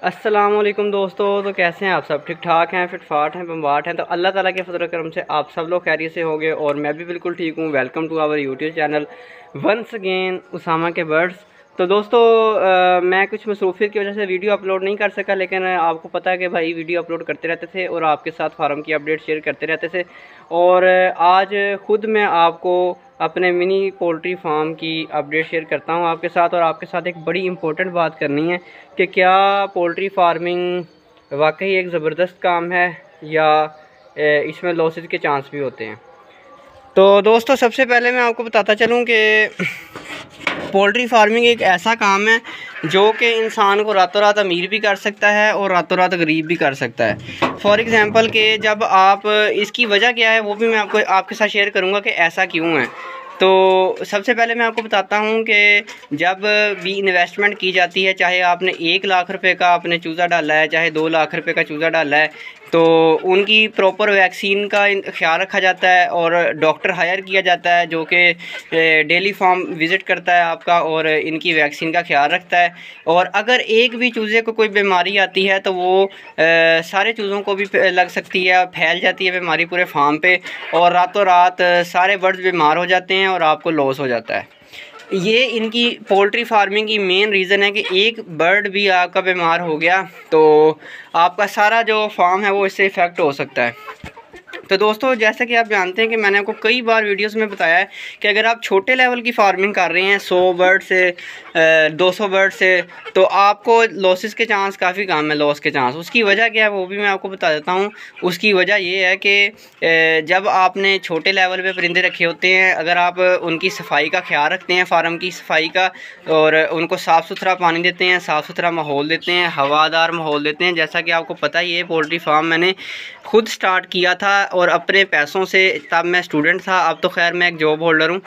अस्सलामुअलैकुम दोस्तों। तो कैसे हैं आप सब? ठीक ठाक हैं, फिट फाट हैं, बम्बाट हैं। तो अल्लाह ताला के फजल करम से आप सब लोग खैरियत से होंगे और मैं भी बिल्कुल ठीक हूँ। Welcome to our YouTube channel once again Usama के बर्ड्स। तो दोस्तों मैं कुछ मसरूफियत की वजह से वीडियो अपलोड नहीं कर सका, लेकिन आपको पता है कि भाई वीडियो अपलोड करते रहते थे और आपके साथ फार्म की अपडेट शेयर करते रहते थे। और आज ख़ुद मैं आपको अपने मिनी पोल्ट्री फार्म की अपडेट शेयर करता हूं आपके साथ। और आपके साथ एक बड़ी इम्पोर्टेंट बात करनी है कि क्या पोल्ट्री फार्मिंग वाकई एक ज़बरदस्त काम है या इसमें लॉसेस के चांस भी होते हैं। तो दोस्तों सबसे पहले मैं आपको बताता चलूं कि पोल्ट्री फार्मिंग एक ऐसा काम है जो कि इंसान को रातों रात अमीर भी कर सकता है और रातों रात गरीब भी कर सकता है। फॉर एग्ज़ाम्पल कि जब आप इसकी वजह क्या है वो भी मैं आपके साथ शेयर करूंगा कि ऐसा क्यों है। तो सबसे पहले मैं आपको बताता हूं कि जब भी इन्वेस्टमेंट की जाती है, चाहे आपने 1 लाख रुपए का आपने चूज़ा डाला है, चाहे 2 लाख रुपए का चूज़ा डाला है, तो उनकी प्रॉपर वैक्सीन का ख्याल रखा जाता है और डॉक्टर हायर किया जाता है जो कि डेली फार्म विज़िट करता है आपका और इनकी वैक्सीन का ख्याल रखता है। और अगर एक भी चूज़े को कोई बीमारी आती है तो वो सारे चूज़ों को भी लग सकती है, फैल जाती है बीमारी पूरे फार्म पे और रातों रात सारे बर्ड्स बीमार हो जाते हैं और आपको लॉस हो जाता है। ये इनकी पोल्ट्री फार्मिंग की मेन रीज़न है कि एक बर्ड भी आपका बीमार हो गया तो आपका सारा जो फार्म है वो इससे इफ़ेक्ट हो सकता है। तो दोस्तों जैसा कि आप जानते हैं कि मैंने आपको कई बार वीडियोस में बताया है कि अगर आप छोटे लेवल की फार्मिंग कर रहे हैं 100 बर्ड से 200 बर्ड से, तो आपको लॉसेस के चांस काफ़ी कम है, लॉस के चांस। उसकी वजह क्या है वो भी मैं आपको बता देता हूँ। उसकी वजह ये है कि जब आपने छोटे लेवल पे परिंदे रखे होते हैं, अगर आप उनकी सफाई का ख्याल रखते हैं, फार्म की सफाई का, और उनको साफ़ सुथरा पानी देते हैं, साफ़ सुथरा माहौल देते हैं, हवादार माहौल देते हैं। जैसा कि आपको पता ही है पोल्ट्री फार्म मैंने खुद स्टार्ट किया था और अपने पैसों से, तब मैं स्टूडेंट था, अब तो खैर मैं एक जॉब होल्डर हूँ,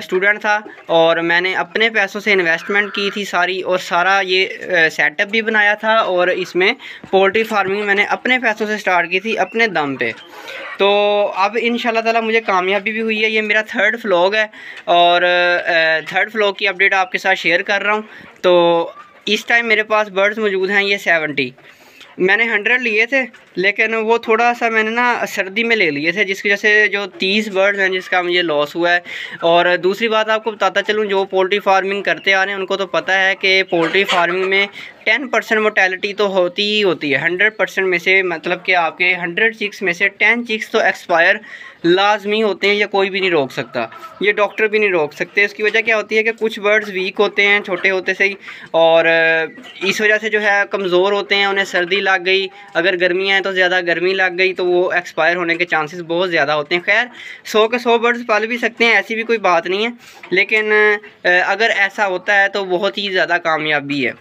स्टूडेंट था और मैंने अपने पैसों से इन्वेस्टमेंट की थी सारी, और सारा ये सेटअप भी बनाया था और इसमें पोल्ट्री फार्मिंग मैंने अपने पैसों से स्टार्ट की थी, अपने दम पे। तो अब इंशाल्लाह ताला मुझे कामयाबी भी हुई है। ये मेरा 3rd व्लॉग है और 3rd व्लॉग की अपडेट आपके साथ शेयर कर रहा हूँ। तो इस टाइम मेरे पास बर्ड्स मौजूद हैं ये 70। मैंने 100 लिए थे, लेकिन वो थोड़ा सा मैंने ना सर्दी में ले लिए थे, जिसकी वजह से जो 30 बर्ड्स हैं जिसका मुझे लॉस हुआ है। और दूसरी बात आपको बताता चलूँ, जो पोल्ट्री फार्मिंग करते आ रहे हैं उनको तो पता है कि पोल्ट्री फार्मिंग में 10% मोर्टेलिटी तो होती ही होती है। 100% में से, मतलब कि आपके 100 चिक्स में से 10 चिक्स तो एक्सपायर लाजमी होते हैं, या कोई भी नहीं रोक सकता, ये डॉक्टर भी नहीं रोक सकते। इसकी वजह क्या होती है कि कुछ बर्ड्स वीक होते हैं छोटे होते से ही, और इस वजह से जो है कमज़ोर होते हैं, उन्हें सर्दी लग गई, अगर गर्मियाँ हैं तो ज़्यादा गर्मी लग गई तो वो एक्सपायर होने के चांसेस बहुत ज़्यादा होते हैं। खैर 100 के 100 बर्ड्स पाल भी सकते हैं, ऐसी भी कोई बात नहीं है, लेकिन अगर ऐसा होता है तो बहुत ही ज़्यादा कामयाबी है,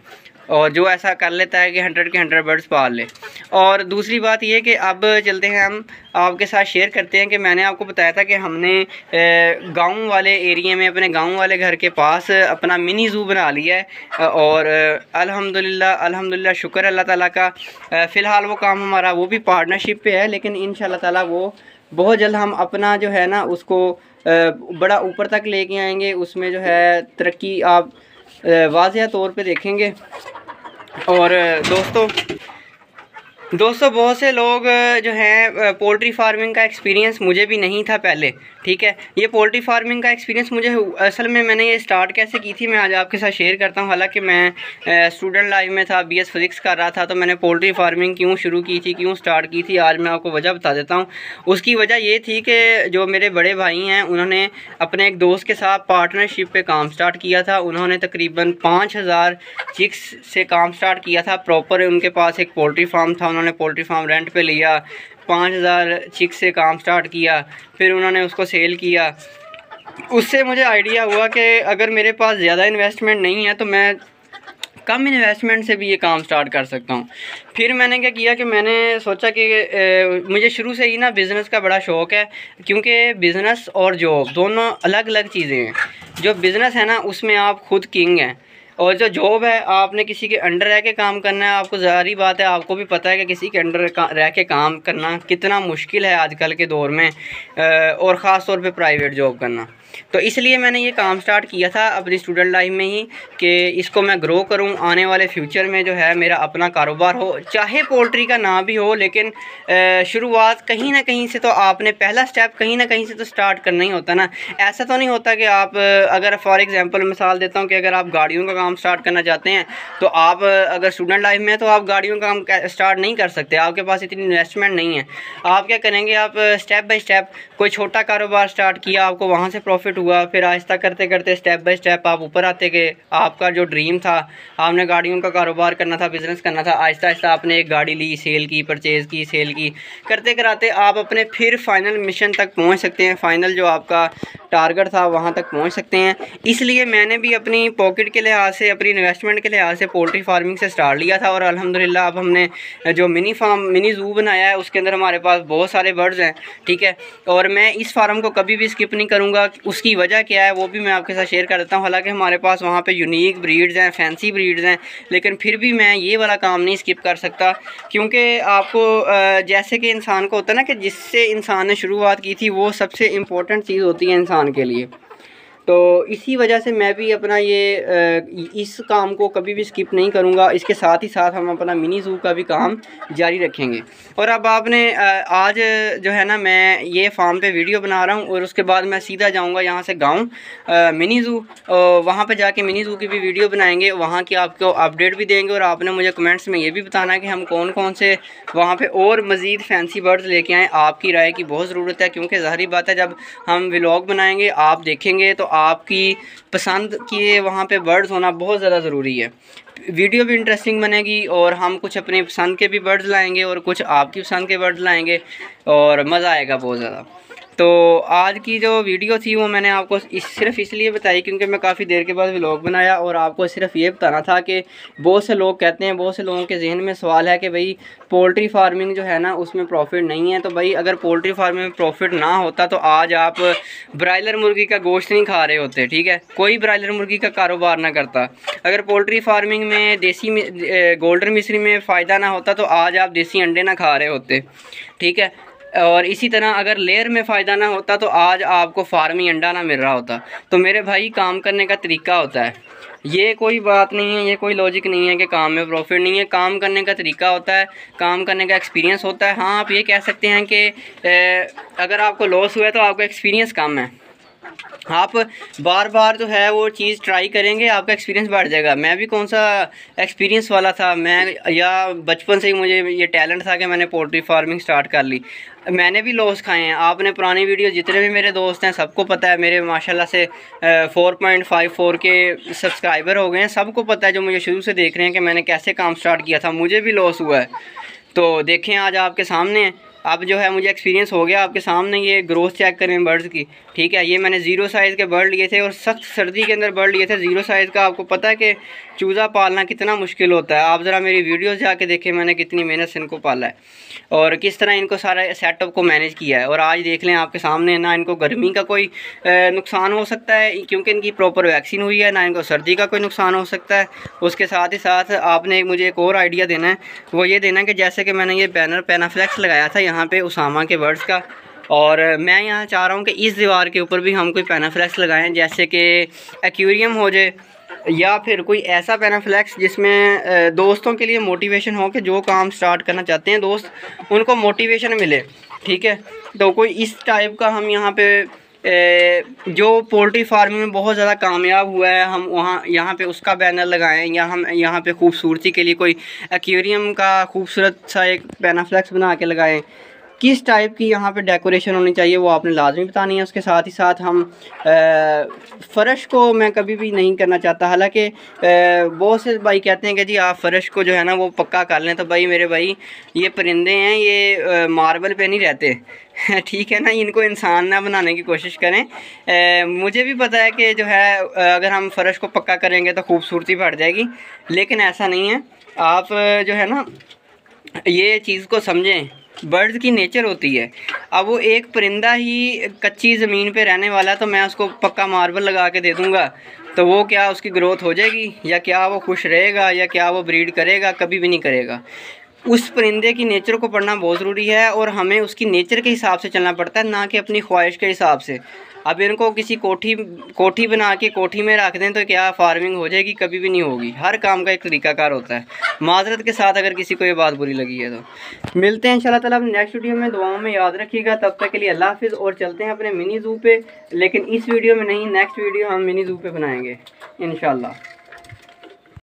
और जो ऐसा कर लेता है कि 100 के 100 बर्ड्स पाल ले। और दूसरी बात ये कि अब चलते हैं, हम आपके साथ शेयर करते हैं कि मैंने आपको बताया था कि हमने गांव वाले एरिया में, अपने गांव वाले घर के पास अपना मिनी ज़ू बना लिया है। और अल्हम्दुलिल्लाह शुक्र अल्लाह ताला का। फ़िलहाल वो काम हमारा वो भी पार्टनरशिप पे है, लेकिन इंशाल्लाह ताला वो बहुत जल्द हम अपना जो है ना उसको बड़ा ऊपर तक लेके आएंगे। उसमें जो है तरक्की आप वाज़ेह तौर पे देखेंगे। और दोस्तों बहुत से लोग जो हैं, पोल्ट्री फार्मिंग का एक्सपीरियंस मुझे भी नहीं था पहले, ठीक है। ये पोल्ट्री फार्मिंग का एक्सपीरियंस मुझे असल में, मैंने ये स्टार्ट कैसे की थी मैं आज आपके साथ शेयर करता हूँ। हालांकि मैं स्टूडेंट लाइफ में था, BS फिज़िक्स कर रहा था, तो मैंने पोल्ट्री फार्मिंग क्यों शुरू की थी, क्यों स्टार्ट की थी, आज मैं आपको वजह बता देता हूँ। उसकी वजह ये थी कि जो मेरे बड़े भाई हैं उन्होंने अपने एक दोस्त के साथ पार्टनरशिप पे काम स्टार्ट किया था। उन्होंने तकरीबन 5000 चिक्स से काम स्टार्ट किया था प्रॉपर। उनके पास एक पोल्ट्री फार्म था, उन्होंने पोल्ट्री फार्म रेंट पे लिया, 5000 चिक्स से काम स्टार्ट किया, फिर उन्होंने उसको सेल किया। उससे मुझे आइडिया हुआ कि अगर मेरे पास ज़्यादा इन्वेस्टमेंट नहीं है तो मैं कम इन्वेस्टमेंट से भी ये काम स्टार्ट कर सकता हूँ। फिर मैंने क्या किया कि मैंने सोचा कि मुझे शुरू से ही ना बिज़नेस का बड़ा शौक़ है, क्योंकि बिज़नेस और जॉब दोनों अलग अलग चीज़ें हैं। जो बिज़नेस है ना उसमें आप खुद किंग हैं, और जो जॉब है आपने किसी के अंडर रह के काम करना है। आपको ज़ाहिर बात है, आपको भी पता है कि किसी के अंडर रह के काम करना कितना मुश्किल है आजकल के दौर में, और ख़ास तौर पे प्राइवेट जॉब करना। तो इसलिए मैंने ये काम स्टार्ट किया था अपनी स्टूडेंट लाइफ में ही कि इसको मैं ग्रो करूं, आने वाले फ्यूचर में जो है मेरा अपना कारोबार हो, चाहे पोल्ट्री का ना भी हो, लेकिन शुरुआत कहीं ना कहीं से तो आपने पहला स्टेप कहीं ना कहीं से तो स्टार्ट करना ही होता ना। ऐसा तो नहीं होता कि आप अगर फॉर एग्जांपल मिसाल देता हूं कि अगर आप गाड़ियों का काम स्टार्ट करना चाहते हैं तो आप अगर स्टूडेंट लाइफ में तो आप गाड़ियों का काम स्टार्ट नहीं कर सकते, आपके पास इतनी इन्वेस्टमेंट नहीं है। आप क्या करेंगे, आप स्टेप बाय स्टेप कोई छोटा कारोबार स्टार्ट किया, आपको वहाँ से प्रॉफिट हुआ, फिर आहिस्ता करते करते स्टेप बाय स्टेप आप ऊपर आते गए। आपका जो ड्रीम था, आपने गाड़ियों का कारोबार करना था, बिज़नेस करना था, आहिस्ता आहिस्ता आपने एक गाड़ी ली, सेल की, परचेज़ की, सेल की, करते कराते आप अपने फिर फाइनल मिशन तक पहुँच सकते हैं, फाइनल जो आपका टारगेट था वहाँ तक पहुँच सकते हैं। इसलिए मैंने भी अपनी पॉकेट के लिहाज से, अपनी इन्वेस्टमेंट के लिहाज से पोल्ट्री फार्मिंग से स्टार्ट लिया था और अल्हम्दुलिल्लाह अब हमने जो मिनी ज़ू बनाया है उसके अंदर हमारे पास बहुत सारे बर्ड्स हैं, ठीक है। और मैं इस फार्म को कभी भी स्किप नहीं करूँगा। उसकी वजह क्या है वो भी मैं आपके साथ शेयर कर देता हूँ। हालांकि हमारे पास वहाँ पे यूनिक ब्रीड्स हैं, फैंसी ब्रीड्स हैं, लेकिन फिर भी मैं ये वाला काम नहीं स्किप कर सकता, क्योंकि आपको जैसे कि इंसान को होता है ना कि जिससे इंसान ने शुरुआत की थी वो सबसे इम्पोर्टेंट चीज़ होती है इंसान के लिए। तो इसी वजह से मैं भी अपना इस काम को कभी भी स्किप नहीं करूँगा। इसके साथ ही साथ हम अपना मिनी ज़ू का भी काम जारी रखेंगे। और अब आपने आज जो है ना, मैं ये फार्म पे वीडियो बना रहा हूँ और उसके बाद मैं सीधा जाऊँगा यहाँ से गाँव मिनी ज़ू, वहाँ पे जाके मिनी ज़ू की भी वीडियो बनाएंगे, वहाँ की आपको अपडेट भी देंगे। और आपने मुझे कमेंट्स में ये भी बताना है कि हम कौन कौन से वहाँ पे और मज़ीद फैंसी बर्ड्स लेके आएँ। आपकी राय की बहुत ज़रूरत है, क्योंकि ज़ाहिर बात है जब हम व्लॉग बनाएंगे, आप देखेंगे तो आपकी पसंद के वहाँ पे बर्ड्स होना बहुत ज़्यादा ज़रूरी है। वीडियो भी इंटरेस्टिंग बनेगी और हम कुछ अपनी पसंद के भी बर्ड्स लाएंगे और कुछ आपकी पसंद के बर्ड्स लाएंगे और मज़ा आएगा बहुत ज़्यादा। तो आज की जो वीडियो थी वो मैंने आपको सिर्फ इसलिए बताई क्योंकि मैं काफ़ी देर के बाद व्लॉग बनाया और आपको सिर्फ ये बताना था कि बहुत से लोग कहते हैं, बहुत से लोगों के जहन में सवाल है कि भाई पोल्ट्री फार्मिंग जो है ना उसमें प्रॉफिट नहीं है। तो भाई अगर पोल्ट्री फार्मिंग में प्रॉफिट ना होता तो आज आप ब्रायलर मुर्गी का गोश्त नहीं खा रहे होते, ठीक है। कोई ब्रायलर मुर्गी का कारोबार ना करता। अगर पोल्ट्री फार्मिंग में देसी गोल्डन मिश्री में फ़ायदा ना होता तो आज आप देसी अंडे ना खा रहे होते, ठीक है। और इसी तरह अगर लेयर में फ़ायदा ना होता तो आज आपको फार्मी अंडा ना मिल रहा होता। तो मेरे भाई काम करने का तरीका होता है, ये कोई बात नहीं है, ये कोई लॉजिक नहीं है कि काम में प्रॉफिट नहीं है। काम करने का तरीका होता है, काम करने का एक्सपीरियंस होता है। हाँ, आप ये कह सकते हैं कि अगर आपको लॉस हुआ है तो आपका एक्सपीरियंस कम है। आप बार बार जो है वो चीज़ ट्राई करेंगे, आपका एक्सपीरियंस बढ़ जाएगा। मैं भी कौन सा एक्सपीरियंस वाला था, मैं या बचपन से ही मुझे ये टैलेंट था कि मैंने पोल्ट्री फार्मिंग स्टार्ट कर ली। मैंने भी लॉस खाए हैं। आपने पुरानी वीडियो जितने भी मेरे दोस्त हैं सबको पता है, मेरे माशाल्लाह से 4.54 के सब्सक्राइबर हो गए हैं। सबको पता है जो मुझे शुरू से देख रहे हैं कि मैंने कैसे काम स्टार्ट किया था, मुझे भी लॉस हुआ है। तो देखें आज आपके सामने है, अब जो है मुझे एक्सपीरियंस हो गया। आपके सामने ये ग्रोथ चेक करें बर्ड्स की, ठीक है। ये मैंने 0 साइज़ के बर्ड लिए थे और सख्त सर्दी के अंदर बर्ड लिए थे 0 साइज़ का। आपको पता है कि चूज़ा पालना कितना मुश्किल होता है। आप ज़रा मेरी वीडियोस जाके देखें, मैंने कितनी मेहनत से इनको पाला है और किस तरह इनको सारा सेटअप को मैनेज किया है। और आज देख लें आपके सामने, ना इनको गर्मी का कोई नुकसान हो सकता है क्योंकि इनकी प्रॉपर वैक्सीन हुई है, ना इनको सर्दी का कोई नुकसान हो सकता है। उसके साथ ही साथ आपने मुझे एक और आइडिया देना है, वो ये देना है कि जैसे कि मैंने ये बैनर पेनाफ्लेक्स लगाया था यहाँ पे उसामा के बर्ड्स का, और मैं यहाँ चाह रहा हूँ कि इस दीवार के ऊपर भी हम कोई पेनाफ्लेक्स लगाएं, जैसे कि एक्वेरियम हो जाए या फिर कोई ऐसा पेनाफ्लेक्स जिसमें दोस्तों के लिए मोटिवेशन हो कि जो काम स्टार्ट करना चाहते हैं दोस्त, उनको मोटिवेशन मिले, ठीक है। तो कोई इस टाइप का हम यहाँ पे जो पोल्ट्री फार्मिंग में बहुत ज़्यादा कामयाब हुआ है, हम वहाँ यहाँ पे उसका बैनर लगाएं, या हम यहाँ पे खूबसूरती के लिए कोई एक्वेरियम का खूबसूरत सा एक पेनाफ्लेक्स बना के लगाएं। किस टाइप की यहाँ पे डेकोरेशन होनी चाहिए वो आपने लाजमी बतानी है। उसके साथ ही साथ हम फ़र्श को मैं कभी भी नहीं करना चाहता। हालांकि बहुत से भाई कहते हैं कि जी आप फ़र्श को जो है ना वो पक्का कर लें। तो भाई मेरे भाई ये परिंदे हैं, ये मार्बल पे नहीं रहते ठीक है ना, इनको इंसान ना बनाने की कोशिश करें। मुझे भी पता है कि जो है अगर हम फ़र्श को पक्का करेंगे तो खूबसूरती बढ़ जाएगी, लेकिन ऐसा नहीं है। आप जो है ना ये चीज़ को समझें, बर्ड्स की नेचर होती है। अब वो एक परिंदा ही कच्ची ज़मीन पे रहने वाला है तो मैं उसको पक्का मार्बल लगा के दे दूँगा तो वो क्या उसकी ग्रोथ हो जाएगी, या क्या वो खुश रहेगा, या क्या वो ब्रीड करेगा? कभी भी नहीं करेगा। उस परिंदे की नेचर को पढ़ना बहुत ज़रूरी है और हमें उसकी नेचर के हिसाब से चलना पड़ता है, ना कि अपनी ख्वाहिश के हिसाब से। अब इनको किसी कोठी बना के कोठी में रख दें तो क्या फार्मिंग हो जाएगी? कभी भी नहीं होगी। हर काम का एक तरीकाकार होता है। माजरत के साथ अगर किसी को ये बात बुरी लगी है तो मिलते हैं इंशाल्लाह ताला नेक्स्ट वीडियो में। दुआओं में याद रखिएगा। तब तक के लिए अल्लाह हाफिज़। और चलते हैं अपने मिनी ज़ू पे, लेकिन इस वीडियो में नहीं, नेक्स्ट वीडियो हम मिनी ज़ू पे बनाएंगे इंशाल्लाह।